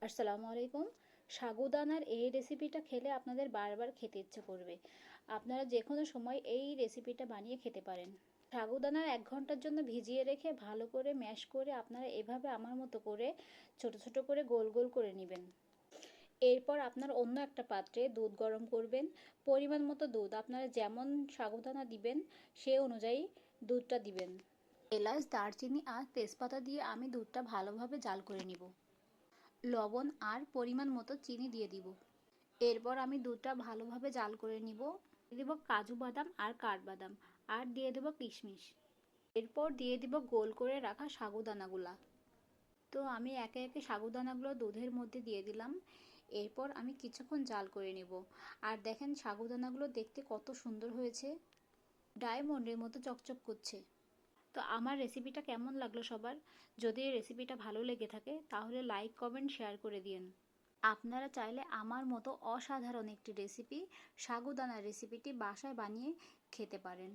আসসালামু আলাইকুম। সাগুদানার এই রেসিপিটা খেলে আপনাদের বারবার খেতে ইচ্ছে করবে। আপনারা যে কোনো সময় এই রেসিপিটা বানিয়ে খেতে পারেন। সাগুদানার 1 ঘন্টার জন্য ভিজিয়ে রেখে ভালো করে ম্যাশ করে আপনারা এভাবে আমার মতো করে ছোট ছোট করে গোল গোল করে নেবেন। এরপর আপনার অন্য একটা পাত্রে দুধ গরম করবেন। পরিমাণ মতো দুধ, আপনারা যেমন সাগুদানা দিবেন সে অনুযায়ী দুধটা দিবেন। এলাচ, দারচিনি আর তেজপাতা দিয়ে আমি দুধটা ভালোভাবে জাল করে নিব। লবণ আর পরিমাণ মতো চিনি দিয়ে দিব। এরপর আমি দুধটা ভালোভাবে জাল করে নিব। দিয়ে দেব কাজু বাদাম আর কাঠবাদাম, আর দিয়ে দেব কিশমিশ। এরপর দিয়ে দিব গোল করে রাখা সাগুদানাগুলা। তো আমি একে একে সাগুদানাগুলো দুধের মধ্যে দিয়ে দিলাম। এরপর আমি কিছুক্ষণ জাল করে নেব। আর দেখেন সাগুদানাগুলো দেখতে কত সুন্দর হয়েছে, ডায়মন্ডের মতো চকচক করছে। তো আমার রেসিপিটা কেমন লাগলো সবার? যদি এই রেসিপিটা ভালো লেগে থাকে তাহলে লাইক, কমেন্ট, শেয়ার করে দিন। আপনারা চাইলে আমার মতো অসাধারণ একটি রেসিপি, সাগুদানা রেসিপিটি বাসায় বানিয়ে খেতে পারেন।